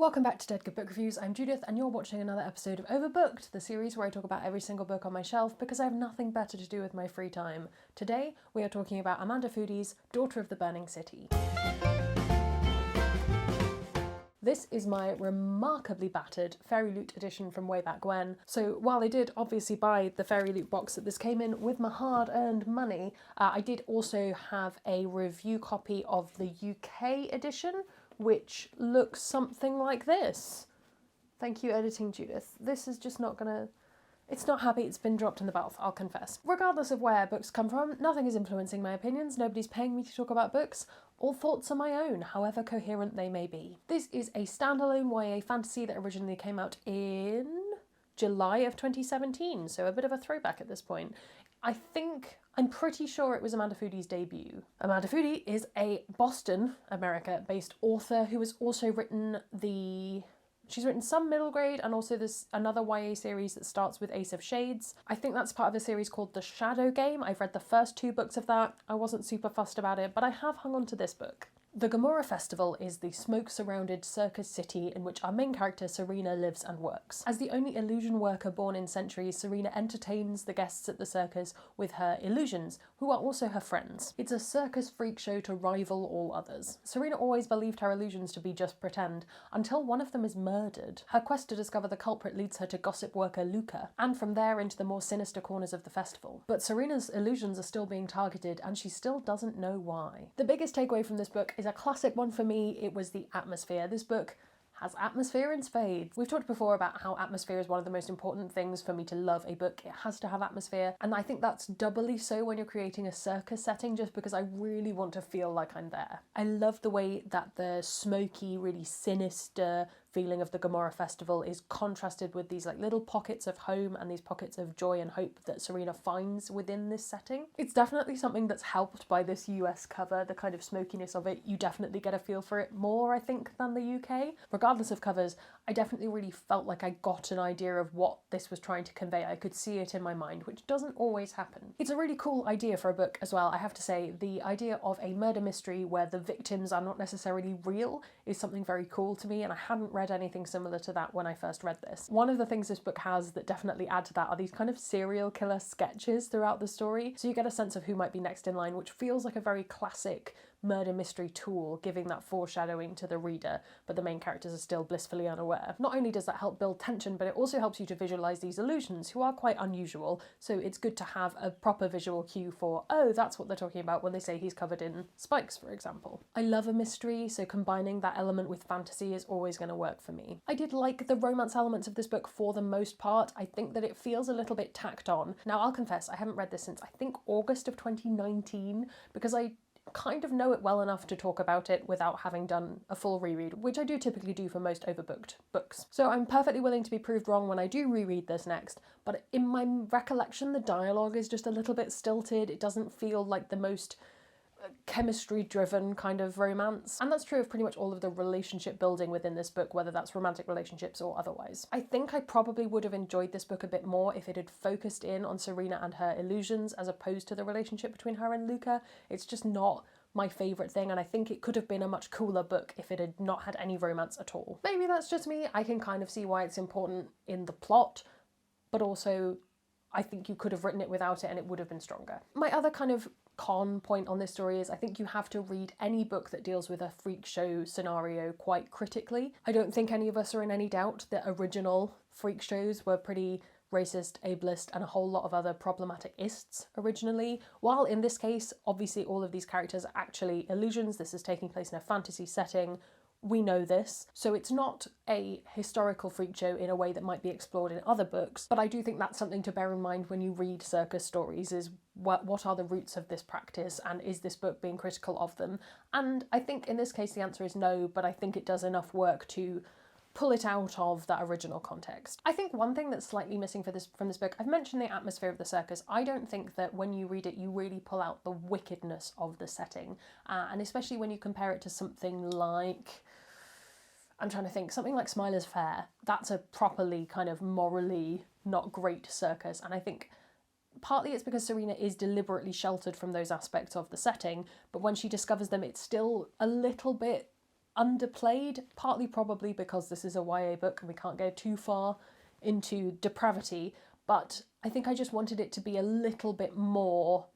Welcome back to Dead Good Book Reviews. I'm Judith and you're watching another episode of Overbooked, the series where I talk about every single book on my shelf because I have nothing better to do with my free time. Today we are talking about Amanda Foody's Daughter of the Burning City. This is my remarkably battered Fairy Loot edition from way back when, so while I did obviously buy the Fairy Loot box that this came in with my hard-earned money, I did also have a review copy of the UK edition, which looks something like this. Thank you, editing Judith. This is just not gonna... It's not happy, it's been dropped in the bath, I'll confess. Regardless of where books come from, nothing is influencing my opinions, nobody's paying me to talk about books. All thoughts are my own, however coherent they may be. This is a standalone YA fantasy that originally came out in July of 2017, so a bit of a throwback at this point. I'm pretty sure it was Amanda Foody's debut. Amanda Foody is a Boston, America-based author who has also written She's written some middle grade and also there's another YA series that starts with Ace of Shades. I think that's part of a series called The Shadow Game. I've read the first 2 books of that. I wasn't super fussed about it, but I have hung on to this book. The Gomorrah Festival is the smoke-surrounded circus city in which our main character Serena lives and works. As the only illusion worker born in centuries, Serena entertains the guests at the circus with her illusions, who are also her friends. It's a circus freak show to rival all others. Serena always believed her illusions to be just pretend, until one of them is murdered. Her quest to discover the culprit leads her to gossip worker Luca, and from there into the more sinister corners of the festival. But Serena's illusions are still being targeted, and she still doesn't know why. The biggest takeaway from this book is a classic one for me. It was the atmosphere. This book has atmosphere in spades. We've talked before about how atmosphere is one of the most important things for me to love a book. It has to have atmosphere, and I think that's doubly so when you're creating a circus setting, just because I really want to feel like I'm there. I love the way that the smoky, really sinister feeling of the Gomorrah Festival is contrasted with these like little pockets of home and these pockets of joy and hope that Serena finds within this setting. It's definitely something that's helped by this US cover, the kind of smokiness of it. You definitely get a feel for it more, I think, than the UK. Regardless of covers, I definitely really felt like I got an idea of what this was trying to convey. I could see it in my mind, which doesn't always happen. It's a really cool idea for a book as well, I have to say. The idea of a murder mystery where the victims are not necessarily real is something very cool to me, and I hadn't read anything similar to that when I first read this. One of the things this book has that definitely add to that are these kind of serial killer sketches throughout the story, so you get a sense of who might be next in line, which feels like a very classic murder mystery tool, giving that foreshadowing to the reader, but the main characters are still blissfully unaware. Not only does that help build tension, but it also helps you to visualise these illusions, who are quite unusual, so it's good to have a proper visual cue for, oh, that's what they're talking about when they say he's covered in spikes, for example. I love a mystery, so combining that element with fantasy is always going to work for me. I did like the romance elements of this book for the most part. I think that it feels a little bit tacked on. Now, I'll confess, I haven't read this since I think August of 2019, because I kind of know it well enough to talk about it without having done a full reread, which I do typically do for most Overbooked books. So I'm perfectly willing to be proved wrong when I do reread this next, but in my recollection the dialogue is just a little bit stilted. It doesn't feel like the most chemistry-driven kind of romance. And that's true of pretty much all of the relationship building within this book, whether that's romantic relationships or otherwise. I think I probably would have enjoyed this book a bit more if it had focused in on Serena and her illusions as opposed to the relationship between her and Luca. It's just not my favourite thing, and I think it could have been a much cooler book if it had not had any romance at all. Maybe that's just me. I can kind of see why it's important in the plot, but also I think you could have written it without it and it would have been stronger. My other kind of con point on this story is I think you have to read any book that deals with a freak show scenario quite critically. I don't think any of us are in any doubt that original freak shows were pretty racist, ableist, and a whole lot of other problematic ists originally, while in this case, obviously all of these characters are actually illusions. This is taking place in a fantasy setting. We know this, so it's not a historical freak show in a way that might be explored in other books, but I do think that's something to bear in mind when you read circus stories, is what are the roots of this practice, and is this book being critical of them? And I think in this case the answer is no, but I think it does enough work to pull it out of that original context. I think one thing that's slightly missing from this book, I've mentioned the atmosphere of the circus. I don't think that when you read it you really pull out the wickedness of the setting, and especially when you compare it to something like, I'm trying to think, something like Smiler's Fair. That's a properly kind of morally not great circus, and I think partly it's because Serena is deliberately sheltered from those aspects of the setting, but when she discovers them it's still a little bit underplayed, partly probably because this is a YA book and we can't go too far into depravity, but I think I just wanted it to be a little bit more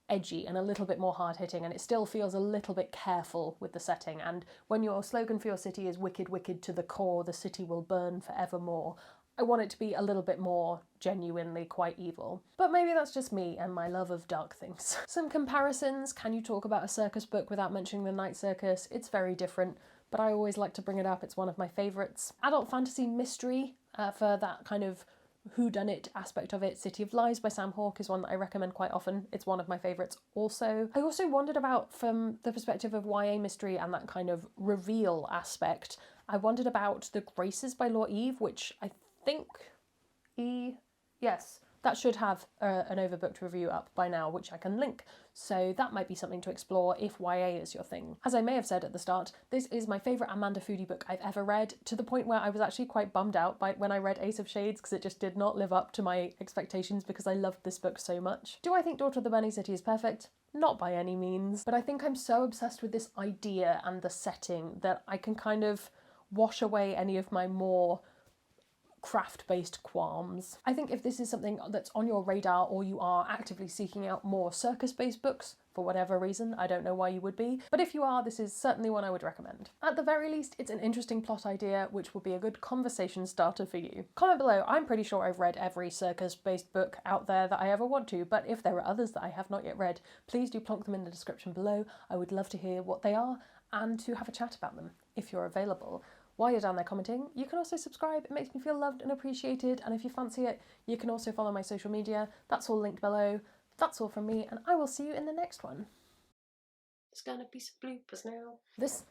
edgy and a little bit more hard-hitting, and it still feels a little bit careful with the setting. And when your slogan for your city is wicked, wicked to the core, the city will burn forevermore, I want it to be a little bit more genuinely quite evil. But maybe that's just me and my love of dark things. Some comparisons. Can you talk about a circus book without mentioning the Night Circus? It's very different, but I always like to bring it up. It's one of my favourites. Adult fantasy mystery, for that kind of whodunit aspect of it. City of Lies by Sam Hawke is one that I recommend quite often. It's one of my favourites also. I also wondered about, from the perspective of YA mystery and that kind of reveal aspect, I wondered about The Graces by Law Eve, which I think yes, that should have an Overbooked review up by now, which I can link. So that might be something to explore if YA is your thing. As I may have said at the start, this is my favourite Amanda Foody book I've ever read, to the point where I was actually quite bummed out by when I read Ace of Shades, because it just did not live up to my expectations because I loved this book so much. Do I think Daughter of the Burning City is perfect? Not by any means, but I think I'm so obsessed with this idea and the setting that I can kind of wash away any of my more craft-based qualms. I think if this is something that's on your radar, or you are actively seeking out more circus-based books, for whatever reason, I don't know why you would be, but if you are, this is certainly one I would recommend. At the very least, it's an interesting plot idea, which will be a good conversation starter for you. Comment below. I'm pretty sure I've read every circus-based book out there that I ever want to, but if there are others that I have not yet read, please do plonk them in the description below. I would love to hear what they are, and to have a chat about them, if you're available. While you're down there commenting, you can also subscribe. It makes me feel loved and appreciated, and if you fancy it, you can also follow my social media. That's all linked below. That's all from me, and I will see you in the next one. There's gonna be some bloopers now. This